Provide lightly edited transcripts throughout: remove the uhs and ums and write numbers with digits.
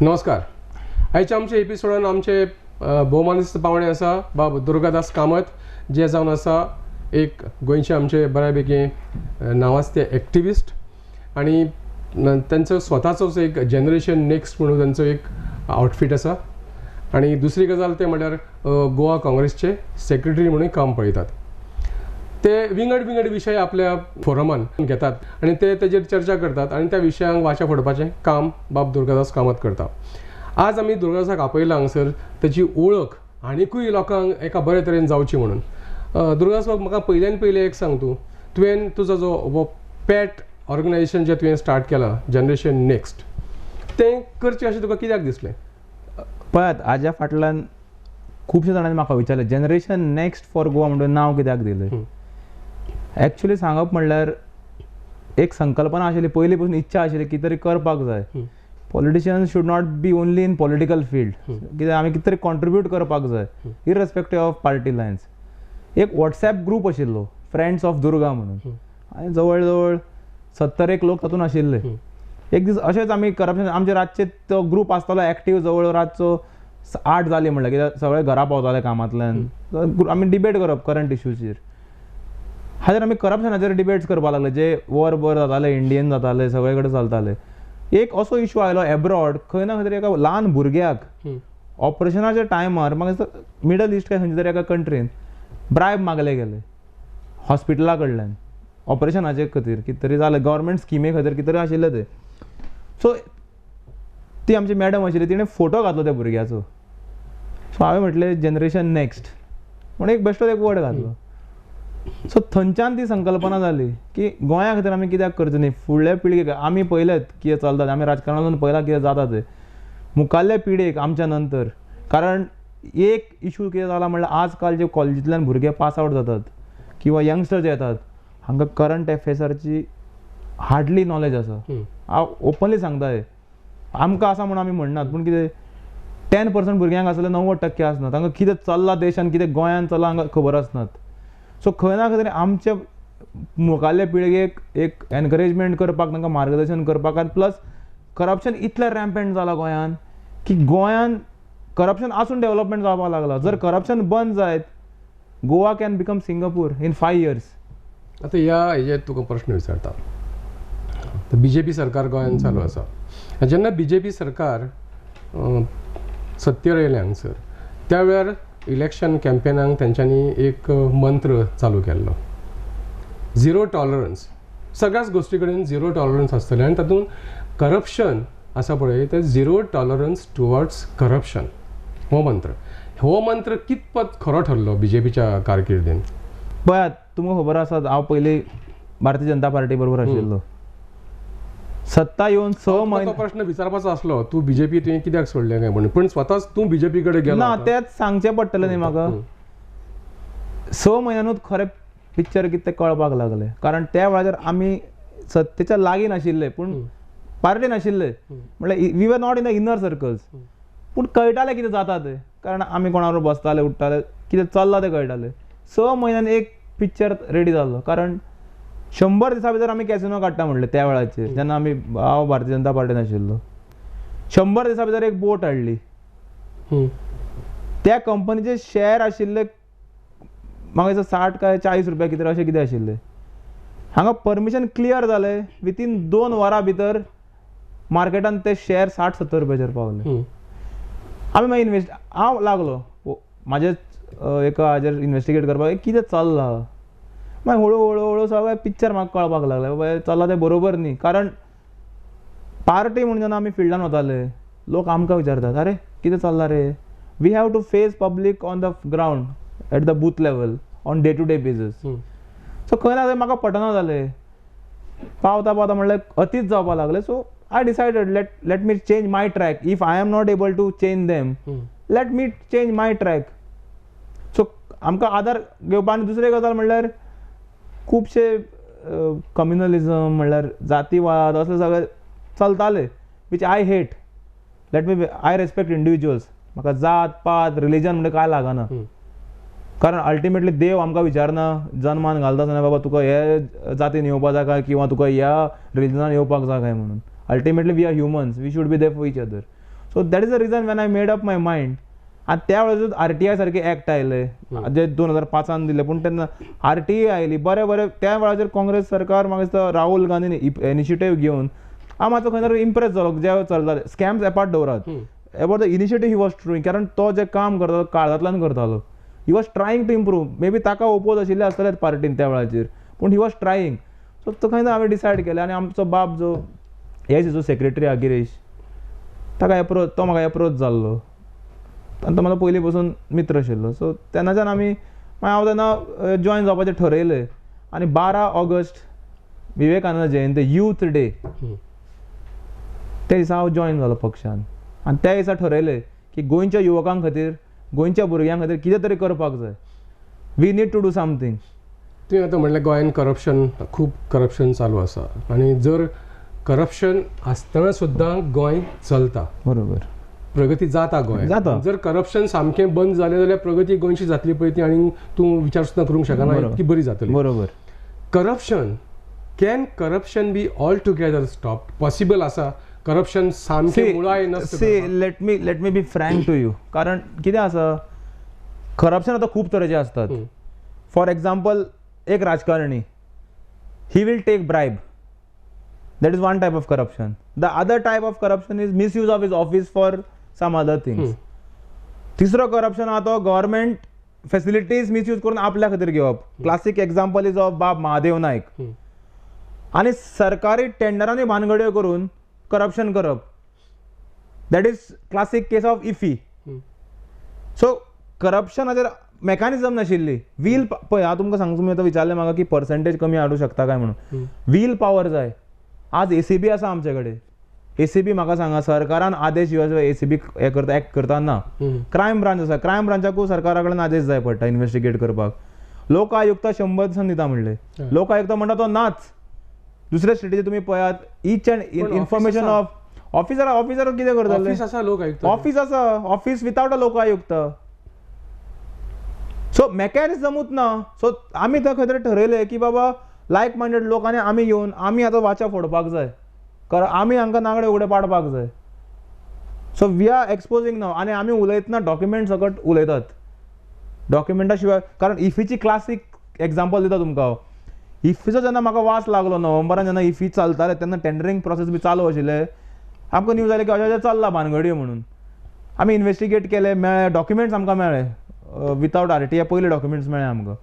नमस्कार. आयच्या आमच्या एपिसोडान आमचे भोवमानिस्त पावणे आसा बाब दुर्गादास कामत, जे जावन आसा एक गोंयचे आमचे बऱ्यापैकी नांवाजते एक्टिविस्ट, आणि त्यांचो स्वताचोच एक जनरेशन नेक्स्ट म्हणून त्यांचो एक आउटफिट आसा. आणि दुसरी गजाल ते म्हळ्यार गोवा काँग्रेसचे सेक्रेटरी म्हणून काम पळयतात. ते विंगड विशय आपल्या फोरमान घेतात आणि ते तेजेर चर्चा करतात आणि त्या विशयांक वाचा फोडपाचें काम बाब दुर्गादास कामत करता. आज आमी दुर्गादासाक आपयला हांगसर तेची ओळख आनीकूय लोकांक एका बरे तरेन जावची म्हणून. दुर्गादास बाब, म्हाका पयले एक सांग, तुवें तुजो जो पॅट ऑर्गनायझेशन जें तुवें स्टार्ट केलां जनरेशन नेक्स्ट, तें करचें अशें तुका कित्याक दिसलें? पळयात, हाज्या फाटल्यान खुबशे जाणांनी म्हाका विचारलें जनरेशन नेक्स्ट फॉर गोवा म्हणून नांव कित्याक दिलें. एक्चुअली सांगप म्हणल्यार एक संकल्पना आशिल्ली, पयलीं पासून इच्छा आशिल्ली कितें तरी करपाक जाय. Politicians should not be only in political field, कित्याक आमी कितें तरी कॉन्ट्रिब्यूट करपाक जाय इररेस्पेक्टीव ऑफ पार्टी लायन्स. एक व्हॉट्सॅप ग्रूप आशिल्लो फ्रेंड्स ऑफ दुर्गा म्हणून, आनी जवळ जवळ 70 लोक तातूंत आशिल्ले. एक दीस अशेंच आमी करप्शन, आमचे रातचे तो ग्रूप आसतालो एक्टीव, जवळ रातचो 8 जाली म्हणल्यार, कित्याक सगळे घरा पावताले कामांतल्यान. आमी डिबेट करप करंट इश्यूचेर. हाजेर आमी करप्शनाचेर डिबेट्स करपाक लागले, जे वर जाताले, इंडियन जाताले, सगळे कडेन चलताले. एक असो इश्यू आयलो एब्रॉड, खंय ना खंय तरी एका ल्हान भुरग्याक ऑपरेशनाच्या टायमार, म्हाका दिसता मिडल ईस्ट काय खंयच्या तरी एका कंट्रीन ब्रायब मागले गेले हॉस्पिटला कडल्यान ऑपरेशनाचे खातीर. कितें तरी जालें गव्हर्मेंट स्किमे खातीर, कितें तरी आशिल्लें तें. सो ती आमची मॅडम आशिल्ली, तिणें फोटो घातलो त्या भुरग्याचो. सो हांवें म्हटलें जनरेशन नेक्स्ट म्हणून एक बेश्टोच एक वर्ड घातलो. सो थंयच्यान ती संकल्पना जाली की गोंया खातीर आमी कित्याक करचें न्ही, फुडल्या पिळगेक आमी पळयलेत कितें चलता, आमी राजकारणांतून पळयलां कितें जाता तें, मुखाल्ल्या पिळगेक आमच्या नंतर. कारण एक इश्यू कितें जाला म्हणल्यार आजकाल जे कॉलेजींतल्यान भुरगे पास आवट जातात किंवा यंगस्टर जे येतात, हांकां करंट अफेर्साची हार्डली नॉलेज आसा. हांव ओपनली सांगता, हे आमकां आसा म्हणून आमी म्हणनात, पूण कितें 10% भुरग्यांक आसले 90% आसनात. तांकां कितें चल्लां देशान, कितें गोंयांत चल्लां हांकां खबर आसनात. सो खंय ना खंय तरी आमच्या मुखाल्ल्या पिळगेक एक एनकरेजमेंट करपाक, तांकां मार्गदर्शन करपाक. आनी प्लस करप्शन इतलें रॅम्पंट जालां गोंयान की गोंयान करप्शन आसून डेव्हलपमेंट जावपाक लागला. जर करप्शन बंद जायत, Goa can become Singapore in 5 years. आता हेजेर तुका प्रश्न विचारता. BJP सरकार गोंयान चालू आसा. जेन्ना BJP सरकार सत्तेर येयलें हांगसर, त्या वेळार इलेक्शन कॅम्पेनाक तेंच्यांनी एक मंत्र चालू केल्लो, झिरो टॉलरन्स. सगळ्याच गोष्टी कडेन झिरो टॉलरन्स आसतलें, आनी तातूंत करप्शन आसा पळय तें झिरो टॉलरन्स टुवर्ड्स करप्शन हो मंत्र कितपत खरो ठरलो BJPच्या कारकिर्दीन? पळयात, तुमकां खबर आसा हांव पयलीं भारतीय जनता पार्टी बरोबर आशिल्लो. सत्ता येवन 6 म्हयने. प्रश्न विचारपाचो आसलो, तूं BJP तुवें कित्याक सोडलें काय म्हणून, पूण स्वताच तूं BJP कडेन गेलो ना, तेंच सांगचें पडटलें न्ही म्हाका. 6 म्हयन्यांनूच खरें पिक्चर कितें तें कळपाक लागलें. कारण त्या वेळाचेर आमी सत्तेच्या लागीं नाशिल्ले, पूण पार्टीन आशिल्ले, म्हणल्यार we were not in the inner circles, पूण कळटालें कितें जाता तें. कारण आमी कोणा बरोबर बसताले, उठताले, कितें चल्लां तें कळटालें. 6 म्हयन्यान एक पिक्चर रेडी जाल्लो. कारण 100 दिसां भितर आमी कॅसिनो काडटा म्हणलें त्या वेळाचेर, जेन्ना हांव भारतीय जनता पार्टीन आशिल्लो. 100 दिसां भितर एक बोट हाडली. त्या कंपनीचे शेअर आशिल्ले म्हाका दिसता 60 काय 40 रुपया कितें अशें कितें आशिल्लें. हांगा परमिशन क्लियर जालें, विथीन 2 वरां भितर मार्केटान ते शेअर 60-70 रुपयाचेर पावले. आमी मागीर हांव लागलो म्हाजेच एका हाजेर इन्वेस्टिगेट करपाक, कितें चल्लां. मागीर हळू सगळें पिक्चर म्हाका कळपाक लागलें, बाबा चल्लां तें बरोबर न्ही. कारण पार्टी म्हणून जेन्ना आमी फिल्डान वताले, लोक आमकां विचारतात, अरे कितें चल्लां रे. We have to face public on the ground at the booth level on day to day basis. So खंय ना खंय म्हाका पटना जालें. पावता म्हणल्यार अतीच जावपाक लागलें. So I decided let me change my track. If I am not able to change them, let me change my track. So आमकां आदार घेवपा. आनी दुसरी गजाल म्हणल्यार खुबशे कम्युनलिझम म्हणल्यार जातीवाद असले सगळे चलताले, which I hate. I respect individuals. म्हाका जात पात रिलीजन म्हणजे काय लागना. कारण अल्टिमेटली देव आमकां विचारना जन्मान घालता आसतना, बाबा तुका हे जातीन येवपाक जाय काय किंवा तुका ह्या रिलीजनान येवपाक जाय काय म्हणून. Ultimately we are humans, we should be there for each other. So that is the reason when I made up my mind. आणि त्या वेळेस RTI सारखे ऍक्ट आयले जे 2005 दिले, पण तेन्ना RTI आयली बरे बरे. त्या वेळाचेर काँग्रेस सरकार म्हाका दिसता राहुल गांधीन इनिशिएटीव घेवन हांव मातसो खंय तरी इम्प्रेस जालो जे चलताले. स्कॅम्स एपार्ट दवरात, about the initiative he was trying. कारण तो जे काम करतालो काळजांतल्यान करतालो. He was trying to improve. Maybe ताका ओपोज आशिल्ले आसतले पार्टीन त्या वेळाचेर, पूण ही वॉज ट्रायंग. सो तो खंय हांवें डिसायड केलें. आनी आमचो बाप जो AICCचो सेक्रेटरी आहा गिरीश, ताका तो म्हाका एप्रोच जाल्लो आनी तो म्हाका पयलीं पासून मित्र आशिल्लो. सो तेन्नाच्यान हांव तेन्ना जॉयन जावपाचें ठरयलें. आनी 12 ऑगस्ट विवेकानंद जयंती यूथ डे, त्या दिसा हांव जॉयन जालो पक्षान. आनी त्या दिसा ठरयलें की गोंयच्या युवकां खातीर, गोंयच्या भुरग्यां खातीर कितें तरी करपाक जाय. We need to do something. तुवें आतां म्हणलें गोंयान करप्शन, खूब करप्शन चालू आसा. आनी जर करप्शन आसतना सुद्दां गोंय चलता, बरोबर, प्रगती जाता गोंय जाता. जर करप्शन सामकें बंद जालें जाल्यार प्रगती गोंयची जातली पळय ती आनी तूं विचार सुद्दां करूंक शकना इतकी बरी जातली. बरोबर. Corruption, can corruption be all together stop? Possible आसा करप्शन सामकें मुळाय नसता? Let me be frank to you. कारण कितें आसा, करप्शन आतां खूब तरेचे असतात. फॉर एक्झाम्पल, एक राजकारणी, he will take bribe. That is one type of corruption. The other type of corruption is misuse of his office for some other things. तिसरो करप्शन आहा तो गव्हर्नमेंट फॅसिलिटीज मिसयूज करून आपल्या खातीर घेवप. क्लासीक एक्झाम्पल इज ऑफ बाब महादेव नायक. आनी सरकारी टेंडरांनी भानगड्यो करून करप्शन करप. That is classic case of IFFI. So करप्शनाचेर मेकॅनिझम नाशिल्ली. वील पळय, हांव तुमकां सांगता, तुमी आतां विचारलें म्हाका की पर्संटेज कमी हाडूं शकता काय म्हणून. वील पॉवर जाय. आज ACB आसा आमचे कडेन. ACB म्हाका सांगा, सरकारान आदेश दिवचे ACB हे करता, एक्ट करता ना. क्रायम ब्रांच आसा, क्रायम ब्रांचाकूय सरकारा कडेन आदेश जाय पडटा इन्व्हेस्टिगेट करपाक. लोक आयुक्त 100 दिसान दिता म्हणले. लोक आयुक्त म्हणटा तो नाच. दुसऱ्या स्टेटीचे तुम्ही पळयात, each and information of officer कितें करताले? ऑफिस आसा, ऑफिस विथआउट अ लोक आयुक्त. सो मेकॅनिझमूच ना. सो आमी खंय तरी ठरयलें की बाबा लायक मायंडेड लोकांनी आमी येवन आमी आतां वाचा फोडपाक जाय, कारण आमी हांकां नागडे उगडे पाडपाक जाय. सो वी आर एक्सपोजींग नाव. आनी आमी उलयतना डॉक्युमेंट सकट उलयतात. डॉक्युमेंटा शिवाय, कारण इफीची क्लासीक एक्झाम्पल दिता तुमकां हांव. इफीचो जेन्ना म्हाका वास लागलो नोव्हेंबरान, जेन्ना इफी चलताले तेन्ना टेंडरींग प्रोसेस बी चालू आशिल्ले, आमकां न्यूज जाली की अशें चल्ला भानगड्यो म्हणून. आमी इन्व्हेस्टिगेट केले, मेळ्ळे डॉक्युमेंट्स आमकां मेळ्ळे. विथआउट RTI पयले डॉक्युमेंट्स मेळ्ळे आमकां.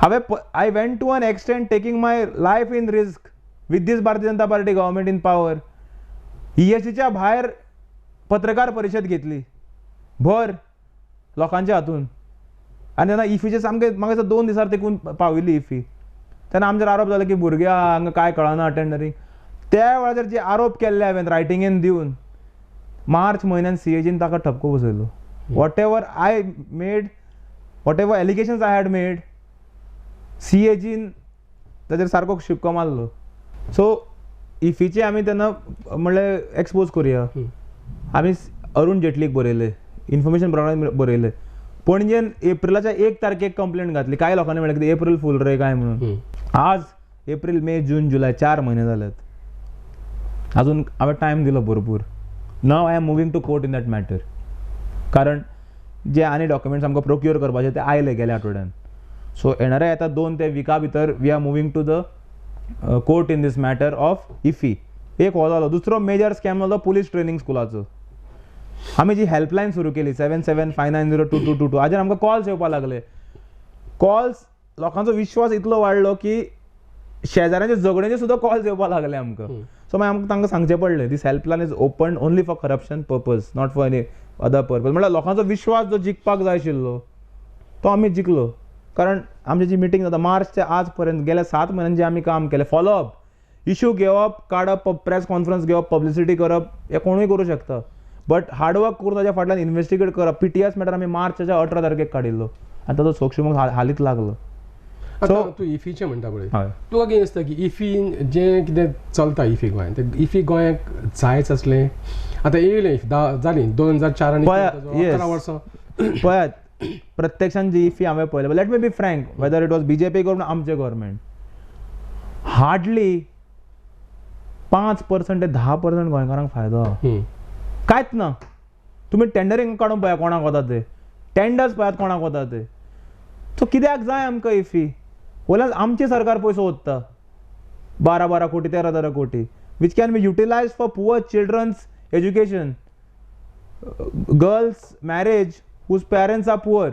I went to an extent taking my life in risk with this Bharatiya Janata Party government in power. ESCच्या भायर पत्रकार परिशद घेतली भर लोकांच्या हातून. आनी तेन्ना इफीचे सामके म्हाका 2 दिसार तेकून पाविल्ली इफी. तेन्ना आमचेर आरोप जालो की भुरग्या हांगा काय कळना टेंडरींग. त्या वेळाचेर जे आरोप केल्ले हांवें रायटिंगेन दिवन, मार्च म्हयन्यान CAGन ताका ठपको बसयलो. Whatever allegations I had made, CAGन ताचेर सारको शिक्को मारलो. सो इफीचे आमी तेन्ना म्हणलें एक्सपोज करुया. आमी अरुण जेटलीक बरयले, इन्फॉर्मेशन प्रोग्राम बरयले. पणजेन एप्रिलाच्या 1 तारखेक कंप्लेंट घातली. कांय लोकांनी म्हणलें की एप्रील फूल रे काय म्हणून. आज एप्रील, मे, जून, जुलय 4 म्हयने जाल्यात. अजून हांवें टायम दिलो भरपूर. Now I am moving to court in that matter. कारण जे आनी डॉक्युमेंट्स आमकां प्रोक्युअर करपाचे ते आयले गेल्या आठवड्यान. सो येणाऱ्या येता 2 ते विका भितर we are moving to the court in this matter of IFFI. एक हो जालो. दुसरो मेजर स्कॅम जालो पुलीस ट्रेनिंग स्कुलाचो. आमी जी हेल्पलायन सुरू केली 77590222, हाजेर आमकां कॉल्स येवपाक लागले. कॉल्स, लोकांचो विश्वास इतलो वाडलो की शेजाऱ्यांचे झगड्यांचे सुद्दां कॉल्स येवपाक लागले आमकां. सो मागीर आमकां तांकां सांगचें पडलें, this helpline is open only for corruption purpose, not for any other purpose. म्हळ्यार लोकांचो विश्वास जो जिखपाक जाय आशिल्लो तो आमी जिखलो. कारण आमची जी मिटींग जाता मार्च ते आज पर्यंत गेल्या 7 म्हयन्यांनी जे आमी काम केलें, फॉलोअप, इश्यू घेवप, काडप, प्रेस कॉन्फरन्स घेवप, पब्लिसिटी करप, हे कोणूय करूं शकता. बट हार्डवर्क करून ताच्या फाटल्यान इन्व्हेस्टिगेट करप. PTS मॅटर आमी मार्चच्या 18 तारखेक काडिल्लो आनी ताचो सोक्षमोग हालींच लागलो. आतां तूं इफीचें म्हणटा पळय, तुका कितें दिसता की इफीन जें कितें चलता इफी गोंयांत, तें इफी गोंयाक जायच आसलें? आतां येयलें जाली 2004 आनी 11 वर्सां. पळयात, प्रत्यक्षान जी इफी हांवें पळयलें, late me be frank, whether it was BJP government, आमचें गव्हर्नमेंट, हार्डली 5% ते 10% गोंयकारांक फायदो आहा. कांयच ना. तुमी टेंडरींग काडून पळया कोणाक वता ते, टेंडर्स पळयात कोणाक वता ते. सो कित्याक जाय आमकां इफी? वयल्यान आमचे सरकार पयसो ओत्ता 12 कोटी 13 कोटी which can be utilized for poor children's education, girls marriage whose parents are poor.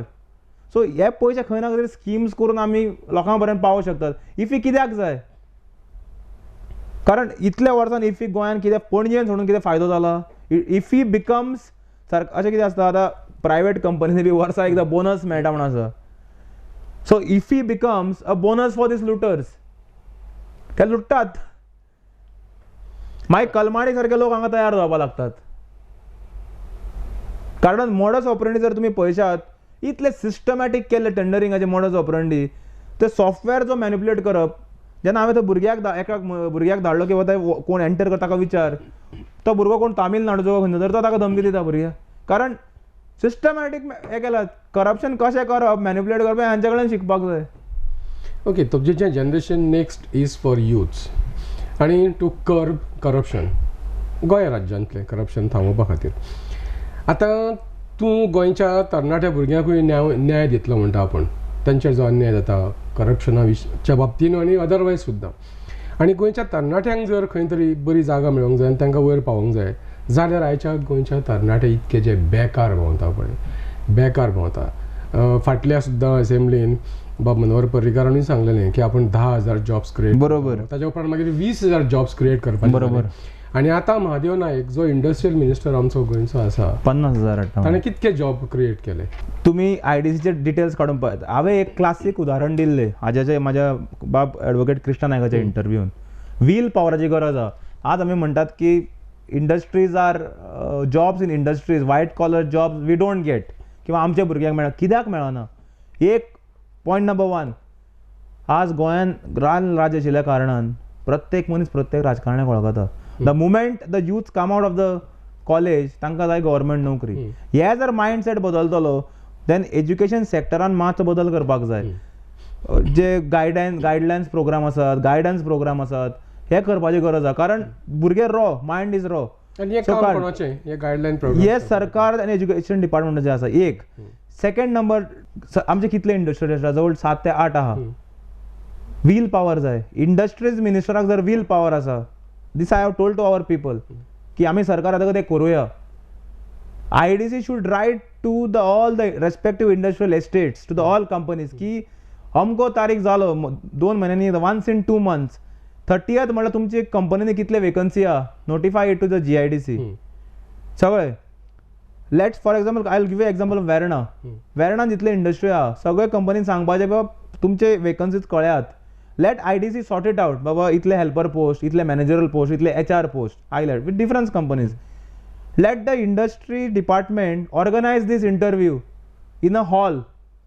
So हे पयशे खंय ना खंय स्किम्स करून आमी लोकां पर्यंत पावोवंक शकतात. इफी कित्याक जाय? कारण इतल्या वर्सान इफी गोंयान कितें पणजेन सोडून कितें फायदो जाला? इफी बिकम्स अशें कितें आसता आतां प्रायवेट कंपनीनी बी वर्सा एकदां बोनस मेळटा म्हण आसा. So IFFI becomes a bonus for these looters. ते लुटतात. मागीर कलमाडी सारके लोक हांगा तयार जावपाक लागतात. कारण मोडस ऑपरेंडी जर तुमी पळयशात इतले सिस्टमॅटीक केल्ले टेंडरिंगाचे मोडस ऑपरेंडी, ते सॉफ्टवेअर जो मॅन्युप्युलेट करप. जेन्ना हांवें तो भुरग्याक एका भुरग्याक धाडलो की वता कोण एंटर करता ताका विचार, तो भुरगो कोण तामिळनाडूचो खंयचो तर तो ताका धमकी दिता भुरग्याक. कारण सिस्टमॅटीक हे केलात. करप्शन कशें करप, मॅन्युप्युलेट करप हांचे कडल्यान शिकपाक जाय. ओके, तुमचें जें generation next is for youths आनी to curb corruption Goa राज्यांतलें corruption थांबोवपा खातीर. आतां तूं गोंयच्या तरणाट्या भुरग्यांकूय न्याय दितलो म्हणटा आपूण. तांचेर जो अन्याय जाता करप्शनाच्या बाबतीन आनी अदरवायज सुद्दां. आनी गोंयच्या तरणाट्यांक जर खंय तरी बरी जागा मेळोंक जाय आनी तांकां वयर पावोंक जाय जाल्यार आयच्या गोंयच्या तरणाटे इतके जे बेकार भोंवता पळय, बेकार भोंवता. फाटल्या सुद्दां असेंब्लीन बाब मनोहर पर्रीकारांनी सांगलेलें की आपण 10,000 जॉब्स क्रिएट, बरोबर. ताच्या उपरांत मागीर 20,000 जॉब्स क्रिएट करपाचे. बरोबर. आनी आतां महादेव नायक जो इंडस्ट्रियल मिनिस्टर आमचो गोंयचो आसा, 50,000 ताणें कितके जॉब क्रिएट केले? तुम्ही आयडीसीचे डिटेल्स काढून पळयात. हांवें एक क्लासीक उदाहरण दिल्लें हाज्याचे म्हाज्या बाब ॲडवोकेट कृष्णा नायकाच्या इंटरव्यून. व्हील पॉवराची गरज आहा. आज आमी म्हणटात की industries are jobs in industries, white collar jobs we don't get, किंवा आमच्या भुरग्यांक मेळना. कित्याक मेळना? एक पॉयंट नंबर 1, आज गोंयान राज आशिल्ल्या कारणान प्रत्येक मनीस प्रत्येक राजकारण्याक वळखता. The moment the youth come out of the college तांकां जाय गव्हर्मेंट नोकरी. हे जर मायंडसेट बदलतलो देन एज्युकेशन सेक्टरान मातसो बदल करपाक जाय. जे गायडलायन्स प्रोग्राम आसात, गायडन्स प्रोग्राम आसात, हे करपाची गरज आहा. कारण भुरगे रॉ, मायंड इज रॉ. हे गायडलायन प्रोग्राम हे सरकार आनी एज्युकेशन डिपार्टमेंटाचे आसा. एक. सेकंड नंबर, आमचे कितले इंडस्ट्री आसा? जवळ 7 ते 8 आहा. व्हील पॉवर जाय. इंडस्ट्रीज मिनिस्टराक जर व्हील पॉवर आसा, this I have told to our people की आमी सरकार आतां ते करूया. IDC should write to all the respective industrial estates, to the all companies की अमको तारीख जालो 2 महिन्यांनी, once in 2 months 30th म्हणल्यार तुमची कंपनीनी कितले वेकन्सी आहा, notify it to the GIDC. सगळे. Let's for example I will give you example of Verna. वेर्णान जितले इंडस्ट्री आहा सगळे कंपनीन सांगपाचें बाबा तुमचे वेकन्सीज कळयात. Let IDC sort it out. बाबा इतले हेल्पर पोस्ट, इतले मॅनेजरल पोस्ट, इतले HR पोस्ट आयल्यात with different companies. Let the industry department organize this interview in a hall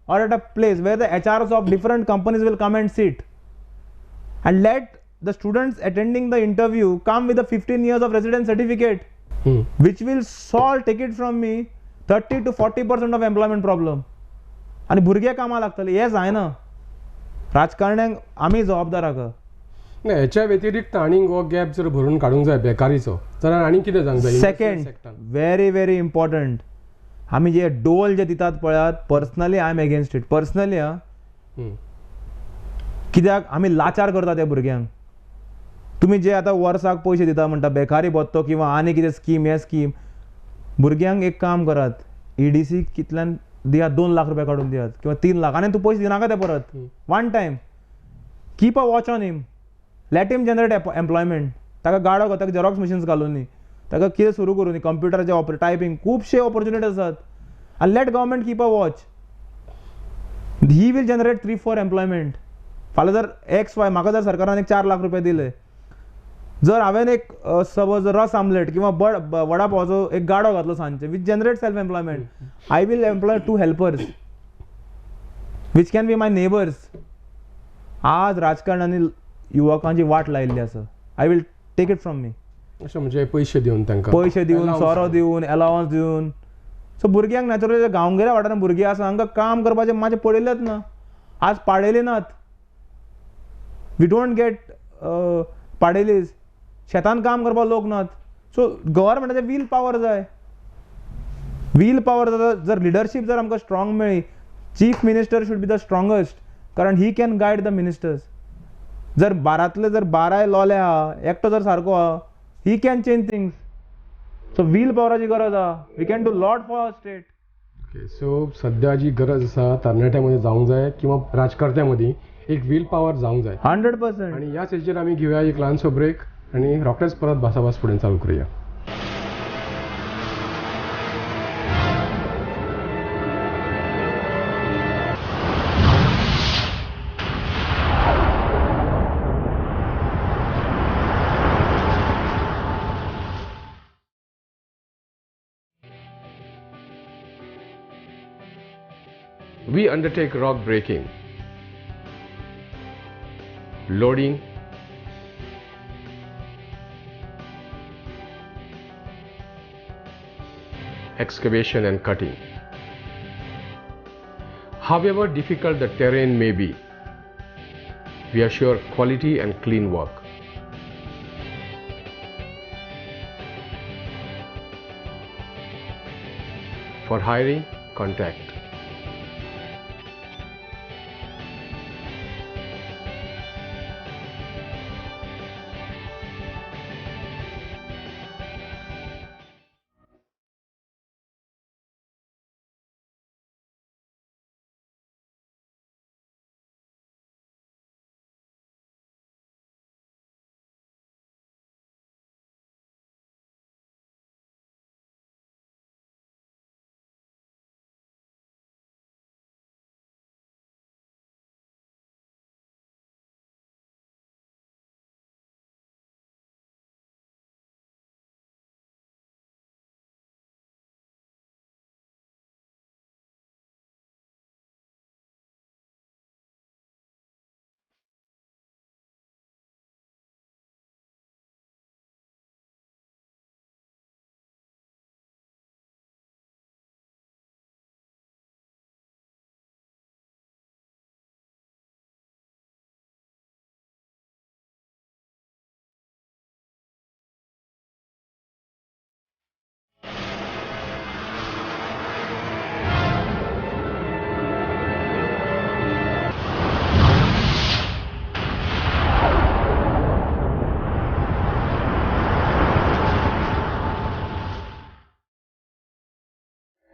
or at a place where the HRs of different companies will come and sit, and let the students attending the interview come with a 15 years of residence certificate, which will solve, take it from me, 30 to 40% of employment problem. आणि भुरगे कामाक लागतले. हे जायना. राजकारण्यांक आमी जबाबदार आहा. नाही, हेच्या व्यतिरिक्त आनीक हो गॅप जर भरून काडूंक जाय बेकारीचो जाल्यार आनी कितें जावंक जाय? सेकंड, व्हेरी व्हेरी इम्पॉर्टंट, आमी जे डोल जे दितात पळयात, personally I am against it. Personally कित्याक आमी लाचार करता त्या भुरग्यांक. तुमी जे आतां वर्साक पयशे दिता म्हणटा बेकारी भत्तो किंवा आनी कितें स्कीम, हे स्कीम, भुरग्यांक एक काम करात, EDC कितल्यान दियात, 2 लाख रुपया काडून दियात किंवा 3 लाख, आनी तूं पयशे दिनाका ते परत. One time. Keep a watch on him. Let him generate employment. ताका गाडो घाल, ताका झेरॉक्स मशीन्स घालून दी, ताका कितें सुरू करून दी, कंप्युटराचे टायपिंग, खुबशे ऑपॉर्च्युनिटीज आसात. आनी let government keep a watch. He will generate 3-4 employment. फाल्यां जर XY म्हाका जर सरकारान एक 4 लाख रुपया दिले, जर हांवें एक सपोज रस आमलेट किंवा वडा पावचो एक गाडो घातलो सांजचे, which generate self employment, I will employ 2 helpers which can be my neighbours. आज राजकारणांनी युवकांची वाट लायिल्ली आसा. I will take it from me. अशें म्हणजे पयशे दिवन तांकां, पयशे दिवन, सोरो दिवन, अलावन्स दिवन. सो भुरग्यांक नॅचरली गांवगिऱ्या वाठारांत भुरगीं आसा हांकां काम करपाचें मातशें पडयलेंच ना. आज पाडयले नात. वी डोंट गेट पाडेलीज. शेतान काम करपाक लोक नात. सो गव्हर्मेंटाचे व्हील पॉवर जाय. वील पॉवर जर लिडरशीप जर आमकां स्ट्रॉंग मेळ्ळी, chief minister should be the strongest, कारण he can guide the ministers. जर बारांतले जर 12 लोले आहा, एकटो जर सारको आहा, he can change things. So will पॉवराची गरज आहा. We can do lot for our state. Okay, so सध्या जी गरज आसा तरणाट्यामध्ये जावंक जाय किंवा राजकारत्यामध्ये एक वील पॉवर जावंक जाय. 100%. आणि या स्टेजीर आमी घेवया एक ल्हानसो ब्रेक आणि रोखडेच परत भासाभास फुडें चालू करूया. We undertake rock breaking, loading, excavation and cutting. However difficult the terrain may be, we assure quality and clean work. For hiring, contact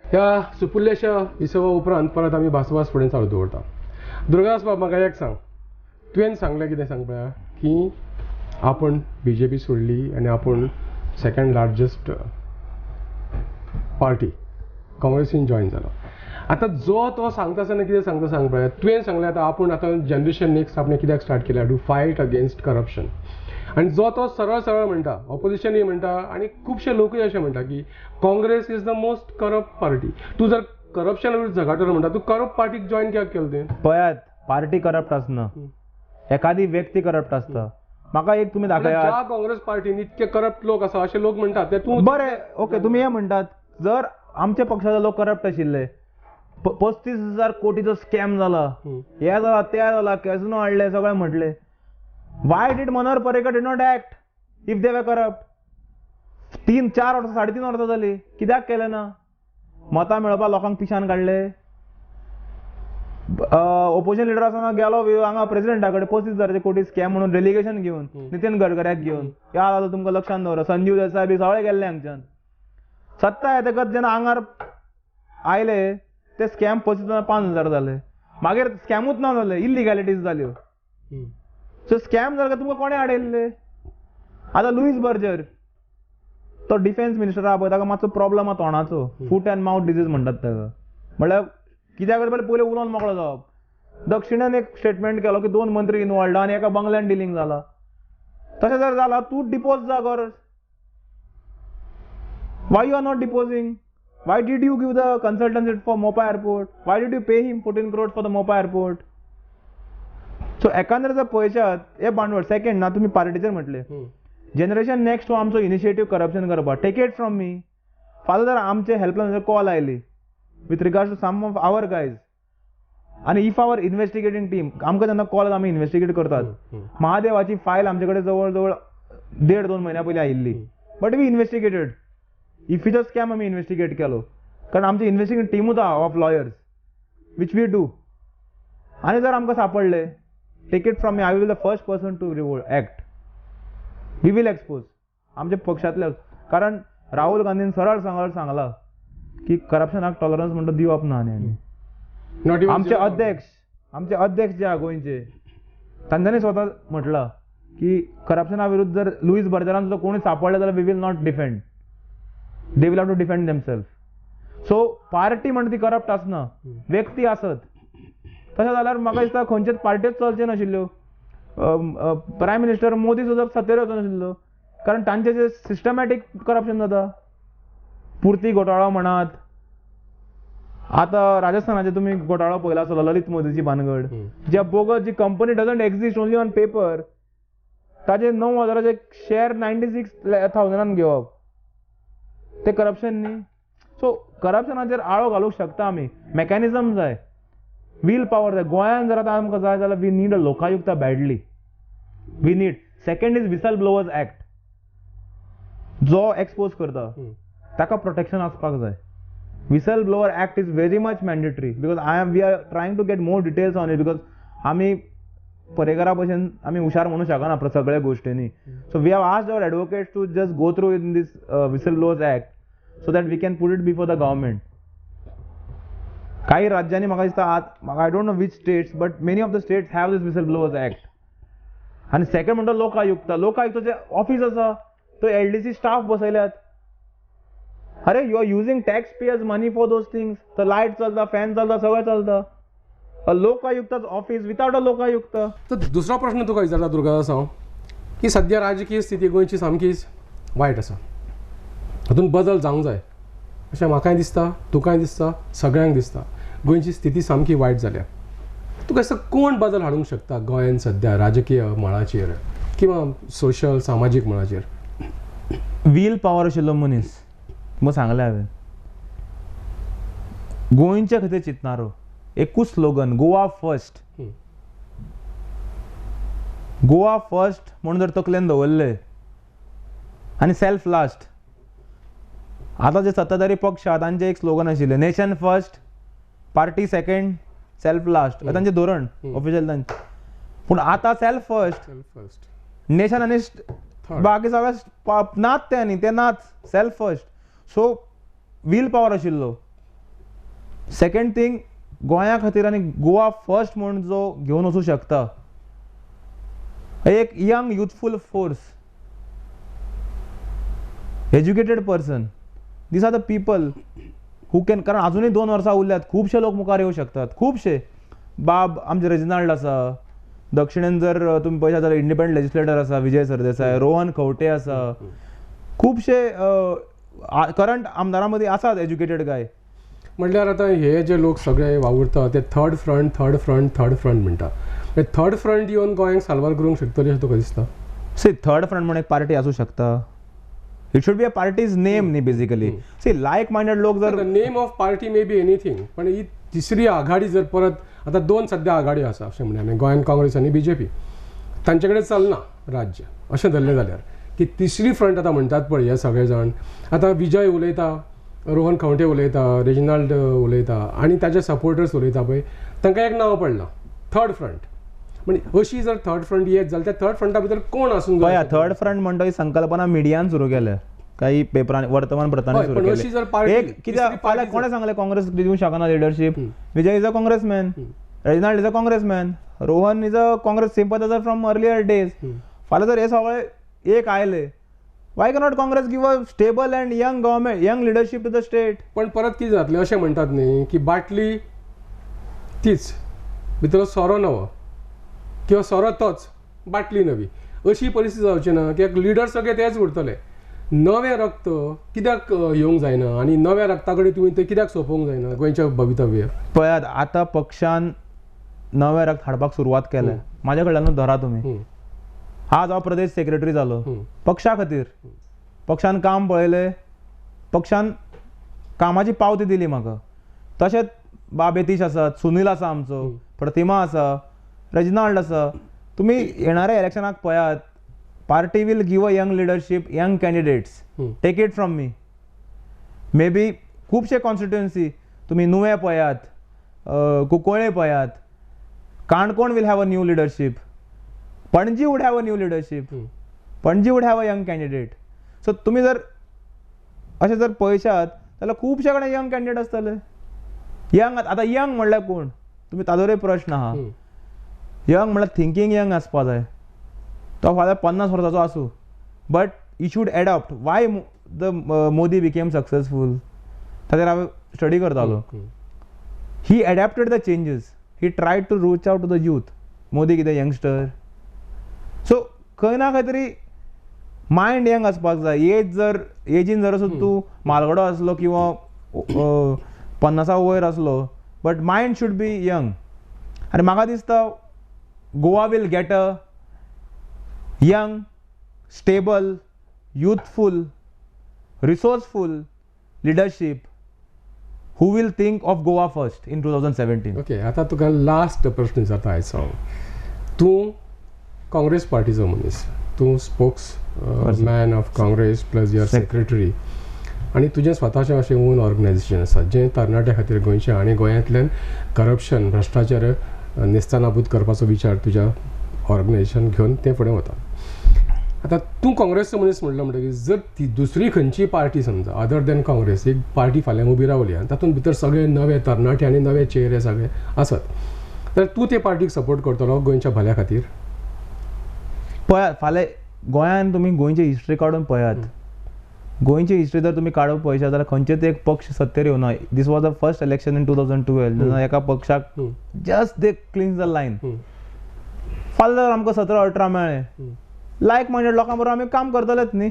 ह्या सुपुल्लेशा विसवा उपरांत परत आमी भासाभास फुडें चालू दवरता. दुर्गादास बाब, म्हाका एक सांग, तुवें सांगलें कितें सांग पळया की आपण BJP सोडली आनी आपण सेकंड लार्जस्ट पार्टी काँग्रेसीन जॉयन जालो. आतां जो तो सांगता आसतना कितें सांगता सांग पळया. तुवें सांगलें आतां जनरेशन नेक्स्ट आपणें कित्याक स्टार्ट केल्या टू फायट अगेन्स्ट करप्शन. आणि जो तो सरळ सरळ म्हणटा, ऑपोजिशनूय म्हणटा आणि खुबशे लोकूय अशें म्हणटा की Congress is the most corrupt party. तूं जर करप्शन विरुद्ध झगडटलो म्हणटा, तूं करप्ट पार्टीक जॉयन कित्याक केलें तें? पळयात, पार्टी करप्ट आसना, एखादी व्यक्ती करप्ट आसता. म्हाका एक तुमी दाखयात. ज्या काँग्रेस पार्टीन इतके करप्ट लोक आसा अशे लोक म्हणटात ते तूं बरें, ओके, तुमी हे म्हणटात जर आमच्या पक्षाचे लोक करप्ट आशिल्ले, 35,000 कोटीचो स्कॅम जाला, हे जाला ते जाला, कॅसिनो हाडले, सगळें म्हटले. Why did Manohar Parrikar did not act if they were corrupt? 3-4 वर्सां 3.5 वर्सां जाली, कित्याक केलें ना? मतां मेळोवपाक लोकांक पिशान काडले. ओपोजिशन लिडर आसतना गेलो हांगा प्रेसिडेंटा कडेन 35,000 कोटी स्कॅम म्हणून डेलिगेशन घेवन, नितीन गडकऱ्याक घेवन, याद आसा तुमकां लक्षांत दवरा, संजीव देसाय बी सगळे गेल्ले हांगच्यान. सत्ता येतकच जेन्ना आंगार आयले ते स्कॅम 5,000 जाले. मागीर स्कॅमूच ना जाले, इलिगॅलिटीज जाल्यो. सो स्कॅम जाल्यार तुमकां कोणें हाडयल्ले? आतां लुईस बर्जर तो डिफेन्स मिनिस्टर आहा पळय, ताका मातसो प्रॉब्लम आहा तोंडाचो, फूट अँड माउथ डिजीज म्हणटात ताका. म्हळ्यार कित्याक पयलीं उलोवन मोकळो जावप. दक्षिणेन एक स्टेटमेंट केलो की 2 मंत्री इनवॉल्ड आनी एका बंगल्यान डिलींग जाला. तशें जर जालां तूं डिपोज जा गरज. Why you are not deposing? Why did you give the consultancy for Mopa airport? Why did you pay him 14 crores for the Mopa airport? So एकंदर जर पळयशात हे भांडवल. सेकंड ना, तुम्ही पार्टीचेर म्हटले जनरेशन नेक्स्ट हो आमचो इनिशिएटीव करप्शन करपाक. Take it from me. फाल्यां जर आमचे हेल्पलायन कॉल आयली with regards to some of our guys, आनी इफ आवर इन्व्हेस्टिगेटिंग टीम आमकां जेन्ना कॉल आमी इन्व्हेस्टिगेट करतात, महादेवाची फायल आमचे कडेन जवळ जवळ 1.5-2 म्हयन्या पयलीं आयिल्ली, बट वी इन्व्हेस्टिगेटेड. इफ्फीचो स्कॅम आमी इन्व्हेस्टिगेट केलो कारण आमची इन्व्हेस्टिगेशन टीमूच आहा of lawyers which we do. आनी जर आमकां सापडले, take it from me, I will the first person to act. We will expose आमच्या पक्षातले. कारण राहुल गांधीन सरळ सांगला की करप्शनाक टॉलरन्स म्हणटा दिवप ना. आनी आमचे अध्यक्ष जे आहा गोंयचे, तांच्यांनी स्वता म्हटलं की करप्शना विरुद्ध जर लुईस बर्जरान सुद्धा कोणी सापडले जाल्यार we will not defend, they will have to defend themselves. So party म्हणटा ती करप्ट आसना, व्यक्ती आसत. तशें जाल्यार म्हाका दिसता खंयचेच पार्ट्योच चलच्यो नाशिल्ल्यो. प्रायम मिनिस्टर मोदी सुद्धा सत्तेर वचूं नाशिल्लो, कारण तांचे जे सिस्टमॅटीक करप्शन जाता. पुर्ती घोटाळो म्हणात, आता राजस्थानाचे तुम्ही घोटाळो पळयला आसतलो, ललित मोदीची भानगड, ज्या बोगस जी company doesn't exist only on paper, ताजे 9,000चे शेअर 96,000 घेवप, ते करप्शन न्ही. सो करप्शनाचेर आळो घालूंक शकता आमी. मेकॅनिझम जाय, वील पॉवर जाय. गोंयांत जर आतां आमकां जाय जाल्यार we need a Lokayukta badly. We need. Second is whistle blowers act, जो एक्सपोज करता ताका प्रोटेक्शन आसपाक जाय. Whistle blower act is very much mandatory, because we are trying to get more details on it, because आमी परेकरा भशेन आमी हुशार म्हणूं शकना सगळ्या गोश्टींनी. So we have asked our advocates to just go through in these whistle blowers act so that we can put it before the government. काही राज्यांनी म्हाका दिसता I don't know which states, but many of the states have this whistle blowers act. आनी second म्हणटा लोकायुक्त. लोकायुक्ताचे office आसा, तो LDC staff बसयल्यात. अरे you are using tax payers money for those things. तर लायट चलता, फॅन चलता, सगळें चलता. अ लोकायुक्ताच ऑफिस विथआउट अ लोकायुक्त. तर दुसरो प्रश्न तुका विचारता दुर्गादास हांव, की सद्या राजकीय स्थिती गोंयची सामकीच वायट आसा. हातूंत बदल जावंक जाय अशें म्हाकाय दिसता, तुकाय दिसता, सगळ्यांक दिसता. गोंयची स्थिती सामकी वायट जाल्या. तुका दिसता कोण बदल हाडूंक शकता गोंयांत सद्या राजकीय मळाचेर किंवा सोशल सामाजीक मळाचेर? वील पॉवर आशिल्लो मनीस, मग सांगलें हांवें. गोंयच्या खातीर चिंतनारो. एकूच slogan, Goa first. Goa first म्हणून जर तकलेन दवरले आनी सेल्फ लास्ट. आतां जे सत्ताधारी पक्ष आहा तांचे एक स्लोगन आशिल्लें, nation first, party second, self last. तांचें धोरण ऑफिशियल तांचें. पूण आतां सेल्फ फर्स्ट, नेशन आनी बाकी सगळें नाच ते न्ही, ते नाच self first. So we'll power आशिल्लो. सेकंड थिंग, गोंया खातीर आनी गोवा फर्स्ट म्हणून जो घेवन वचूं शकता एक young youthful force, educated person. These are the people who can. कारण अजूनही 2 वर्सां उरल्यात, खुबशे लोक मुखार येवं शकतात, खुबशे. बाब आमचे रेजिनाल्ड आसा, दक्षिणेन जर तुम्ही पळयशात जाल्यार इंडिपेंडंट लेजिस्लेटर आसा विजय सरदेसाय, रोहन खंवटे आसा, खुबशे करंट आमदारां मदीं आसात एज्युकेटेड गाय. म्हटल्यार आतां हे जे लोक सगळे वावुरता ते थर्ड फ्रंट म्हणटा. थर्ड फ्रंट येवन गोंयांक साल्वार करूंक शकतली अशें तुका दिसता? सी, थर्ड फ्रंट म्हणून एक पार्टी आसूं शकता. It should be a parties name न्ही बेसिकली. सी, लायक मायंडेड लोक जर name of party may be anything, पण ही तिसरी आघाडी जर परत आतां 2 सद्या आघाडी आसा अशें म्हणल्यार गोंयान काँग्रेस आनी BJP, तांचे कडेन चलना राज्य अशें धरलें जाल्यार की तिसरी फ्रंट आतां म्हणटात पळय हे सगळे जाण. आतां विजय उलयता, रोहन खंवटे उलयता, रेजिनाल्ड उलयता आनी ताजे सपोर्टर्स उलयता पळय, तांकां एक नांव पडलां थर्ड फ्रंट. म्हणजे अशी जर थर्ड फ्रंट येत जाल्यार त्या थर्ड फ्रंटा भितर कोण आसूंक जाय? थर्ड फ्रंट म्हणटा ही संकल्पना मिडियान सुरू केल्या, काही पेपरांनी, वर्तमानपत्रांनी सुरू केली. एक कित्याक फाल्यां कोणें सांगलें काँग्रेस दिवंक शकना leadership? Vijay is a congressman, Reginald is a congressman, Rohan is a Congress sympathizer from earlier days. फाल्यां जर हे सगळे एक आयले, why cannot Congress give a stable and young government, young leadership to the state? पण परत कितें जातलें अशें म्हणटात न्ही की बाटली तीच, भितर सोरो नवो किंवा सोरो तोच, बाटली नवी, अशी परिस्थिती जावची ना. कित्याक लिडर सगळे तेच उरतले. नवें रक्त कित्याक येवंक जायना आनी नव्या रक्ता कडेन तुवें तें कित्याक सोंपोवंक जायना गोंयचें भवितव्य? पळयात, आतां पक्षान नवें रक्त हाडपाक सुरवात केल्या. म्हाज्या कडल्यानूच धरा तुमी. आज हांव प्रदेश सेक्रेटरी जालो पक्षा खातीर. पक्षान काम पळयलें, पक्षान कामाची पावती दिली म्हाका. तशेंच बाब यतीश आसात, सुनील आसा आमचो, प्रतिमा आसा, रेजिनाल्ड आसा. तुमी येणाऱ्या इलेक्शनाक पळयात, party will give a young leadership, young candidates. Take it from me. May be खुबशे कॉन्स्टिट्युएन्सी तुमी नुवें पळयात, कुंकळे पळयात, Canacona will have a new leadership, Panaji would have a new leadership, Panaji would have a young candidate. So तुमी जर अशें जर पळयशात जाल्यार खुबशे कडेन यंग कॅन्डिडेट आसतले. यंग आतां यंग म्हणल्यार कोण, तुमी ताजोय प्रश्न आहा. यंग म्हणल्यार थिंकींग यंग आसपा जाय. तो फाल्यां 50 वर्साचो आसूं, but he should adopt. Why the Modi became successful, ताचेर हांवें स्टडी करतालो. He adapted the changes. He tried to reach out to the youth. Modi कितें यंगस्टर. सो खंय ना खंय तरी मायंड यंग आसपाक जाय. एजीन जर तूं म्हालगडो आसलो किंवा 50 वयर आसलो, but mind should be young. आनी म्हाका दिसता Goa will get a young, stable, youthful, resourceful leadership who will think of Goa first in 2017. Okay, आता तुका लास्ट प्रश्न विचारता आयचो. तूं काँग्रेस पार्टीचो मनीस, तूं spokes man of Congress plus your secretary, आनी तुजें स्वताचें अशें ओन ऑर्गनायझेशन आसा जें तरणाट्या खातीर गोंयचें आनी गोंयांतल्यान करप्शन, भ्रश्टाचार नेस्तानाबूत करपाचो विचार तुज्या ऑर्गनायझेशन घेवन तें फुडें वता. आता तूं काँग्रेसचो मनीस म्हणलो म्हणटकीर जर ती दुसरी खंयची पार्टी समजा अदर दॅन काँग्रेस एक पार्टी फाल्यां उबी रावली आनी तातूंत भितर सगळे नवे तरणाटे आनी नवे चेहरे सगळे आसत, तर तूं ते पार्टीक सपोर्ट करतलो गोंयच्या भल्या खातीर? पळयात, फाल्यां गोंयांत तुमी गोंयची हिस्ट्री काडून पळयात. गोंयची हिस्ट्री जर तुमी काडून पळयशात जाल्यार खंयचेच एक पक्ष सत्तेर येवना. This was the first election in 2012 जेन्ना एका पक्षाक just they cleans the line. फाल्यां जर आमकां 17-18 मेळ्ळे, लायक मायंडेड लोकां बरोबर आमी काम करतलेच न्ही.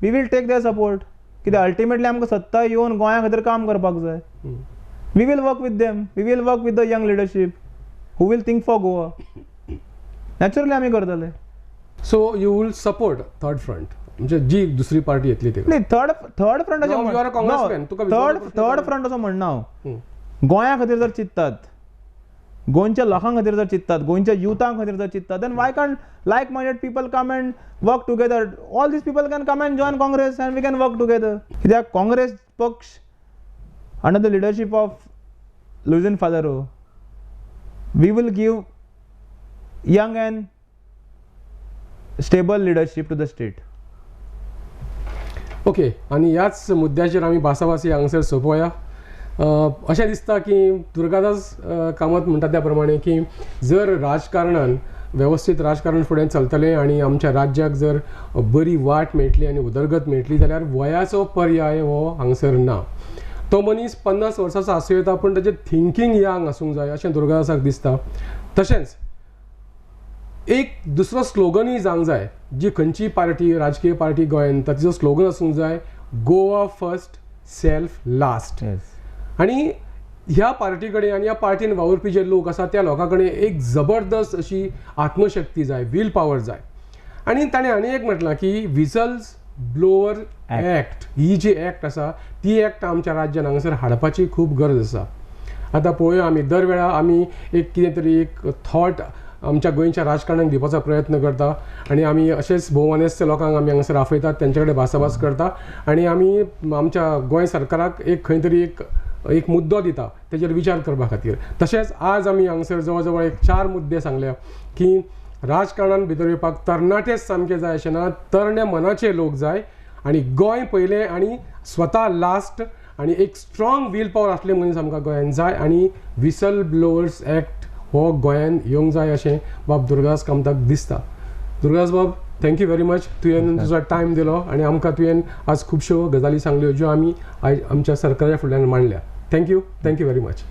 We will take their support. कित्याक अल्टिमेटली आमकां सत्ता येवन गोंया खातीर काम करपाक जाय. We will work with them. We will work with the young leadership who will think for Goa. Naturally आमी करतले. So you will support third front, म्हणजे जी दुसरी पार्टी येतली ते? न्ही, थर्ड फ्रंट थर्ड फ्रंट असो म्हणना हांव. गोंया खातीर जर चिंततात, गोंयच्या लोकां खातीर जर चिंततात, गोंयच्या युथां खातीर जर चिंततात, then why can't like minded people come and work together? All these people can come and join Congress and we can work together. कित्याक काँग्रेस पक्ष under the leadership of Luizinho Faleiro we will give young and stable leadership to the state. Okay, आनी ह्याच मुद्द्याचेर आमी भासाभासी हांगसर सोंपोवया. अशें दिसता की दुर्गादास कामत म्हणटा त्या प्रमाणे की जर राजकारणान वेवस्थीत राजकारण फुडें चलतलें आनी आमच्या राज्याक जर बरी वाट मेळटली आनी उदरगत मेळटली जाल्यार वयाचो पर्याय हो हांगसर ना. तो मनीस 50 वर्सांचो आसूं येता पूण ताचें थिंकींग यंग आसूंक जाय अशें दुर्गादासाक दिसता. तशेंच एक दुसरो स्लोगनूय जावंक जाय. जी खंयची पार्टी, राजकीय पार्टी गोंयांत ताचो स्लोगन आसूंक जाय, गोवा फर्स्ट, सेल्फ लास्ट. आनी ह्या पार्टी कडेन आनी ह्या पार्टीन वावुरपी जे लोक आसा त्या लोकां कडेन एक जबरदस्त अशी आत्मशक्ती जाय, वील पावर जाय. आनी ताणें आनी एक म्हटलां की विसल्स ब्लोअर एक्ट, ही जी एक्ट आसा ती एक्ट आमच्या राज्यान हांगासर हाडपाची खूब गरज आसा. आतां पळोवया आमी दर वेळा आमी एक कितें तरी एक थॉट आमच्या गोंयच्या राजकारणाक दिवपाचो प्रयत्न करता आनी आमी अशेंच भोवमानेस्त लोकांक आमी हांगासर आपयतात, तेंचे कडेन भासाभास करता आनी आमी आमच्या गोंय सरकाराक एक खंय तरी एक मुद्दो दिता तेजेर विचार करपा खातीर. तशेंच आज आमी हांगसर जवळ जवळ एक 4 मुद्दे सांगल्या की राजकारणान भितर येवपाक तरणाटेच सामके जाय अशें ना, तरण्या मनाचे लोक जाय आनी गोंय पयलें आनी स्वता लास्ट आनी एक स्ट्रॉंग वील पावर आसले मनीस आमकां गोंयांत जाय आनी विसल ब्लोअर्स एक्ट हो गोंयांत येवंक जाय अशें बाब दुर्गादास कामताक दिसता. दुर्गादास बाब, थँक्यू व्हेरी मच. तुवें तुजो टायम दिलो आनी आमकां तुवें आज खुबश्यो गजाली सांगल्यो ज्यो आमी आमच्या सरकारा फुडल्यान मांडल्या. Thank you very much.